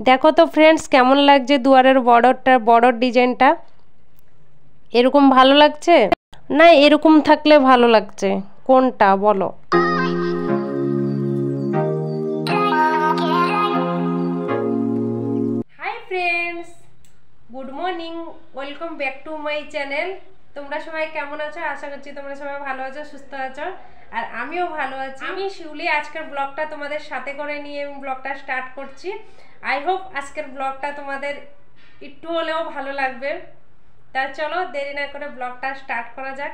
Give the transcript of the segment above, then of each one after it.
দেখো তো ফ্রেন্ডস কেমন লাগছে দুয়ারের বর্ডার ডিজাইনটা। এরকম ভালো লাগছে না এরকম থাকলে ভালো লাগছে, কোনটা বলো? Hi friends, good morning, welcome back to my channel. তোমরা সবাই কেমন আছো? আশা করছি তোমরা সবাই ভালো আছো, সুস্থ আছো, আর আমিও ভালো আছি। আমি শিউলি আজকের ব্লগটা তোমাদের সাথে করে নিয়ে আমি ব্লগটা স্টার্ট করছি। আই হোপ আজকের ব্লগটা তোমাদের একটু হলেও ভালো লাগবে। তা চলো দেরি না করে ব্লগটা স্টার্ট করা যাক।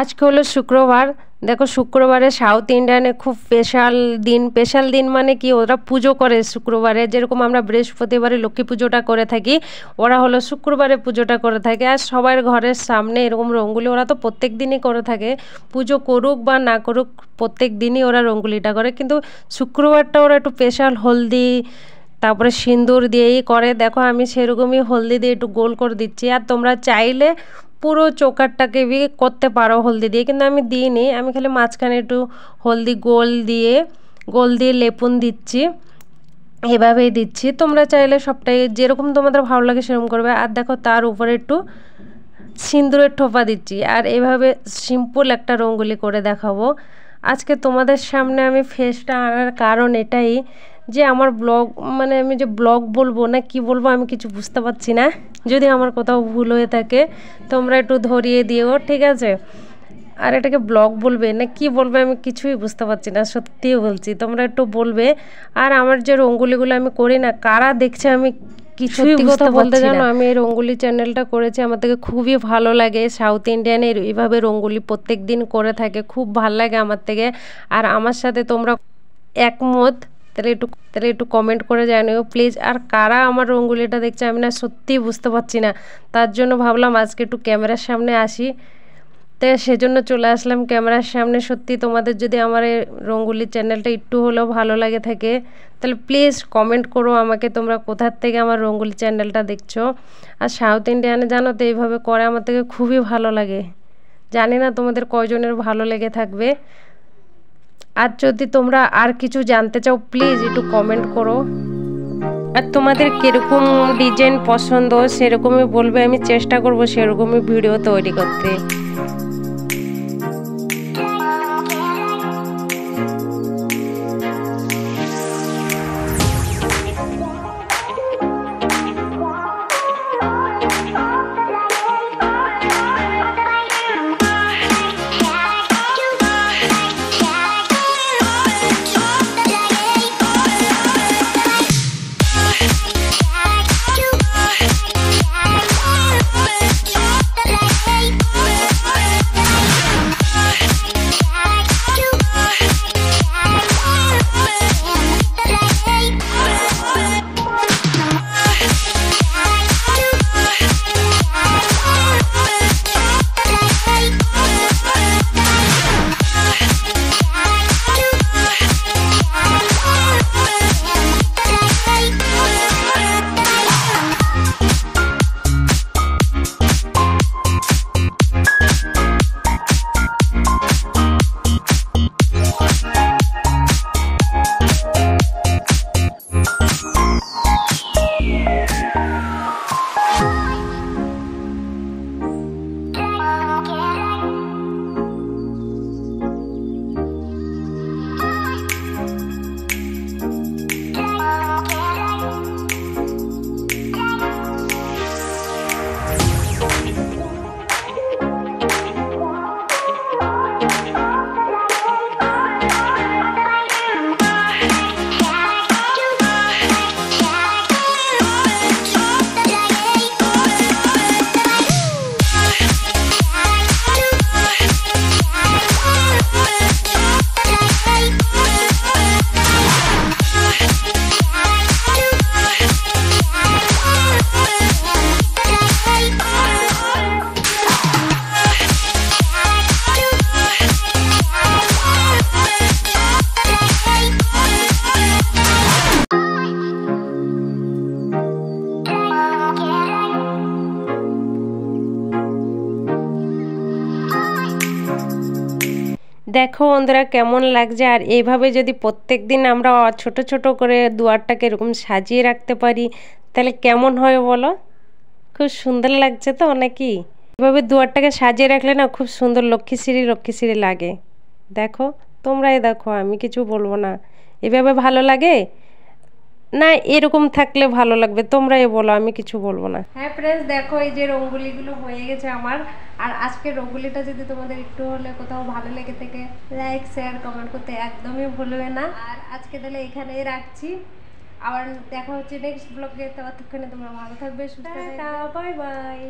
আজকে হলো শুক্রবার। দেখো শুক্রবারে সাউথ ইন্ডিয়ানে খুব স্পেশাল দিন মানে কি, ওরা পুজো করে শুক্রবারে। যেরকম আমরা বৃহস্পতিবারে লক্ষ্মী পুজোটা করে থাকি, ওরা হলো শুক্রবারে পুজোটা করে থাকে। আর সবার ঘরের সামনে এরকম রঙ্গোলি ওরা তো প্রত্যেক দিনই করে থাকে, পুজো করুক বা না করুক প্রত্যেক দিনই ওরা রঙ্গোলিটা করে। কিন্তু শুক্রবারটা ওরা একটু স্পেশাল হলদি তারপরে সিঁদুর দিয়েই করে। দেখো আমি সেরকমই হলদি দিয়ে একটু গোল করে দিচ্ছি। আর তোমরা চাইলে পুরো চৌকাঠটাকে বি করতে পারো হলদি দিয়ে, কিন্তু আমি দিইনি, আমি খালি মাঝখানে একটু হলদি গোল দিয়ে লেপন দিচ্ছি, এভাবেই দিচ্ছি। তোমরা চাইলে সবটাই যেরকম তোমাদের ভালো লাগে সেরকম করবে। আর দেখো তার উপরে একটু সিঁদুরের ঠোপা দিচ্ছি, আর এভাবে সিম্পল একটা রঙ্গোলি করে দেখাবো আজকে তোমাদের সামনে। আমি ফেসটা আনার কারণ এটাই যে আমার ব্লগ মানে আমি যে ব্লগ বলবো না কি বলবো আমি কিছু বুঝতে পারছি না। যদি আমার কোথাও ভুল হয়ে থাকে তোমরা একটু ধরিয়ে দিও, ঠিক আছে? আর এটাকে ব্লগ বলবে না কি বলবে আমি কিছুই বুঝতে পারছি না, সত্যিই বলছি, তোমরা একটু বলবে। আর আমার যে রঙ্গোলিগুলো আমি করি না, কারা দেখছে আমি কিছুই বুঝতে বলতে জানো। আমি এই রঙ্গোলি চ্যানেলটা করেছি, আমার থেকে খুবই ভালো লাগে। সাউথ ইন্ডিয়ানের এইভাবে রঙ্গোলি প্রত্যেক দিন করে থাকে, খুব ভালো লাগে আমার থেকে। আর আমার সাথে তোমরা একমত তাহলে একটু কমেন্ট করে জানিও প্লিজ। আর কারা আমার রঙ্গোলিটা দেখছে আমি না সত্যিই বুঝতে পারছি না, তার জন্য ভাবলাম আজকে একটু ক্যামেরার সামনে আসি, তাই সেজন্য চলে আসলাম ক্যামেরার সামনে। সত্যি তোমাদের যদি আমার এই রঙ্গোলি চ্যানেলটা একটু হলেও ভালো লাগে থাকে তাহলে প্লিজ কমেন্ট করো আমাকে তোমরা কোথার থেকে আমার রঙ্গোলি চ্যানেলটা দেখছো। আর সাউথ ইন্ডিয়ানে জানো তো এইভাবে করে আমার থেকে খুবই ভালো লাগে, জানি না তোমাদের কয়জনের ভালো লেগে থাকবে। আর যদি তোমরা আর কিছু জানতে চাও প্লিজ একটু কমেন্ট করো। আর তোমাদের কীরকম ডিজাইন পছন্দ সেরকমই বলবে, আমি চেষ্টা করব সেরকমই ভিডিও তৈরি করতে। দেখো বন্ধুরা কেমন লাগছে। আর এইভাবে যদি প্রত্যেক দিন আমরা ছোট ছোট করে দুয়ারটাকে এরকম সাজিয়ে রাখতে পারি তাহলে কেমন হয় বলো? খুব সুন্দর লাগছে তো নাকি? এভাবে দুয়ারটাকে সাজিয়ে রাখলে না খুব সুন্দর লক্ষ্মীশ্রী লাগে। দেখো তোমরাই দেখো, আমি কিছু বলবো না। এভাবে ভালো লাগে না এরকম থাকলে ভালো লাগবে? তোমরাই বলো, আমি কিছু বলবো না। হ্যাঁ ফ্রেন্ডস, দেখো এই যে রঙ্গোলিগুলো হয়ে গেছে আমার। আর আজকে রঙ্গোলিটা যদি তোমাদের একটু হলে কোথাও ভালো লেগে থাকে লাইক শেয়ার কমেন্ট করতে একদমই ভুলবে না। আর আজকে তাহলে এখানেই রাখছি, আবার দেখা হচ্ছে নেক্সট ব্লগে। ততক্ষণে তোমরা ভালো থাকবে, সুস্থ থাকবে, বাই বাই।